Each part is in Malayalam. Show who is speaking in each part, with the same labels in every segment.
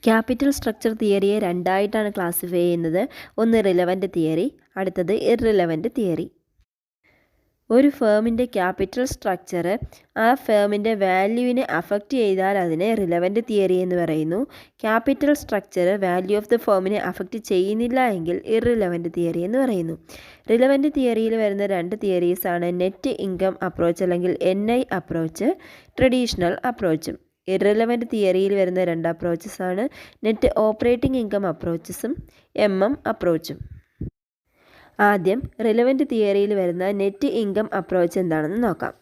Speaker 1: ക്യാപിറ്റൽ സ്ട്രക്ചർ തിയറിയെ രണ്ടായിട്ടാണ് ക്ലാസിഫൈ ചെയ്യുന്നത്. ഒന്ന് റിലവൻ്റ് തിയറി, അടുത്തത് ഇർറിലവൻ്റ് തിയറി. ഒരു ഫേമിൻ്റെ ക്യാപിറ്റൽ സ്ട്രക്ചർ ആ ഫേമിൻ്റെ വാല്യൂവിനെ അഫക്റ്റ് ചെയ്താൽ അതിനെ റിലവൻ്റ് തിയറി എന്ന് പറയുന്നു. Capital structure value of the ഫേമിനെ അഫക്റ്റ് ചെയ്യുന്നില്ല എങ്കിൽ ഇർറിലവൻ്റ് തിയറി എന്ന് പറയുന്നു. റിലവൻ്റ് തിയറിയിൽ വരുന്ന രണ്ട് തിയറീസാണ് നെറ്റ് ഇൻകം അപ്രോച്ച് അല്ലെങ്കിൽ NI അപ്രോച്ച്, ട്രഡീഷണൽ അപ്രോച്ചും. ഇർറിലവൻ്റ് തിയറിയിൽ വരുന്ന രണ്ട് അപ്രോച്ചസാണ് നെറ്റ് ഓപ്പറേറ്റിംഗ് ഇൻകം അപ്രോച്ചസും MM അപ്രോച്ചും. ആദ്യം റിലവൻ്റ് തിയറിയിൽ വരുന്ന നെറ്റ് ഇൻകം അപ്രോച്ച് എന്താണെന്ന് നോക്കാം.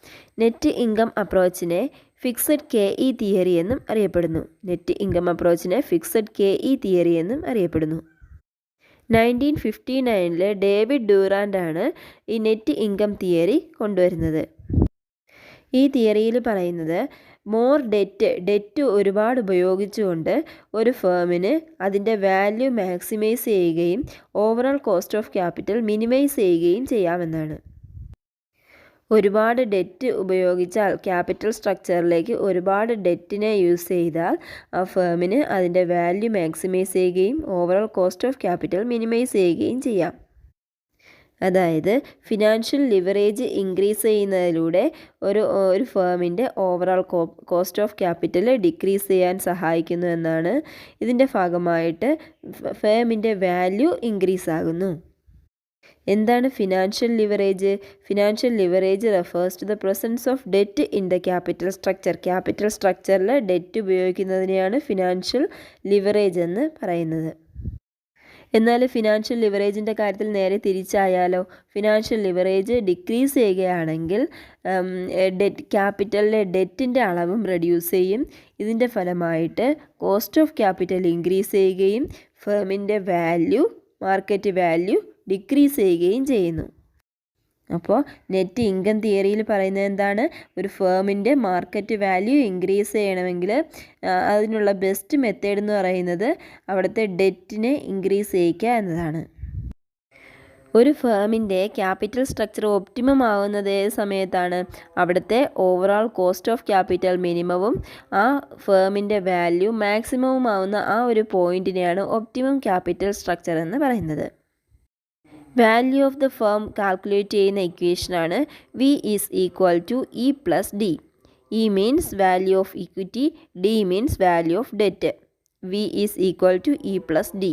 Speaker 1: നെറ്റ് ഇൻകം അപ്രോച്ചിനെ ഫിക്സഡ് KE തിയറി എന്നും അറിയപ്പെടുന്നു. നെറ്റ് ഇൻകം അപ്രോച്ചിനെ ഫിക്സഡ് KE തിയറി എന്നും അറിയപ്പെടുന്നു. 1959 ഡേവിഡ് ഡ്യൂറാൻ്റ് ആണ് ഈ നെറ്റ് ഇൻകം തിയറി കൊണ്ടുവരുന്നത്. ഈ തിയറിയിൽ പറയുന്നത് ഡെറ്റ് ഒരുപാട് ഉപയോഗിച്ചുകൊണ്ട് ഒരു ഫേമിന് അതിൻ്റെ വാല്യൂ മാക്സിമൈസ് ചെയ്യുകയും overall cost of capital minimise ചെയ്യുകയും ചെയ്യാമെന്നാണ്. ഒരുപാട് ഡെറ്റ് ഉപയോഗിച്ചാൽ ക്യാപിറ്റൽ സ്ട്രക്ചറിലേക്ക് ഒരുപാട് ഡെറ്റിനെ യൂസ് ചെയ്താൽ ആ ഫേമിന് അതിൻ്റെ വാല്യൂ മാക്സിമൈസ് ചെയ്യുകയും overall cost of capital minimise ചെയ്യുകയും ചെയ്യാം. അതായത് ഫിനാൻഷ്യൽ ലിവറേജ് ഇൻക്രീസ് ചെയ്യുന്നതിലൂടെ ഒരു ഫേമിൻ്റെ overall cost of capital decrease ചെയ്യാൻ സഹായിക്കുന്നു എന്നാണ്. ഇതിൻ്റെ ഭാഗമായിട്ട് ഫേമിൻ്റെ വാല്യൂ ഇൻക്രീസ് ആകുന്നു. എന്താണ് financial leverage? Financial leverage refers to the presence of debt in the capital structure. Capital സ്ട്രക്ചറിൽ ഡെറ്റ് ഉപയോഗിക്കുന്നതിനെയാണ് ഫിനാൻഷ്യൽ ലിവറേജ് എന്ന് പറയുന്നത്. എന്നാൽ ഫിനാൻഷ്യൽ ലിവറേജിൻ്റെ കാര്യത്തിൽ നേരെ തിരിച്ചായാലോ? ഫിനാൻഷ്യൽ ലിവറേജ് ഡിക്രീസ് ചെയ്യുകയാണെങ്കിൽ ക്യാപിറ്റലിലെ ഡെറ്റിൻ്റെ അളവും റെഡ്യൂസ് ചെയ്യും. ഇതിൻ്റെ ഫലമായിട്ട് കോസ്റ്റ് ഓഫ് ക്യാപിറ്റൽ ഇൻക്രീസ് ചെയ്യുകയും ഫേമിൻ്റെ മാർക്കറ്റ് വാല്യൂ ഡിക്രീസ് ചെയ്യുകയും ചെയ്യുന്നു. അപ്പോൾ നെറ്റ് ഇൻകം തിയറിയിൽ പറയുന്നത് എന്താണ്? ഒരു ഫേമിൻ്റെ മാർക്കറ്റ് വാല്യൂ ഇൻക്രീസ് ചെയ്യണമെങ്കിൽ അതിനുള്ള ബെസ്റ്റ് മെത്തേഡ് എന്ന് പറയുന്നത് അവിടുത്തെ ഡെറ്റിനെ ഇൻക്രീസ് ചെയ്യിക്കുക എന്നതാണ്. ഒരു ഫേമിൻ്റെ ക്യാപിറ്റൽ സ്ട്രക്ചർ ഒപ്റ്റിമം ആവുന്നത് ഏത് സമയത്താണ്? അവിടുത്തെ ഓവറോൾ കോസ്റ്റ് ഓഫ് ക്യാപിറ്റൽ മിനിമവും ആ ഫേമിൻ്റെ വാല്യൂ മാക്സിമവും ആവുന്ന ആ ഒരു പോയിന്റിനെയാണ് ഒപ്റ്റിമം ക്യാപിറ്റൽ സ്ട്രക്ചർ എന്ന് പറയുന്നത്. Value of the firm calculate ചെയ്യുന്ന ഇക്വേഷനാണ് V is equal to E plus D. E means value of equity, D means value of debt. V is equal to E plus D.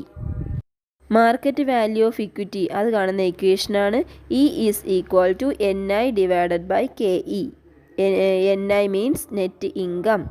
Speaker 1: Market value of equity അത് കാണുന്ന ഇക്വേഷനാണ് E is equal to NI divided by KE. NI means net income,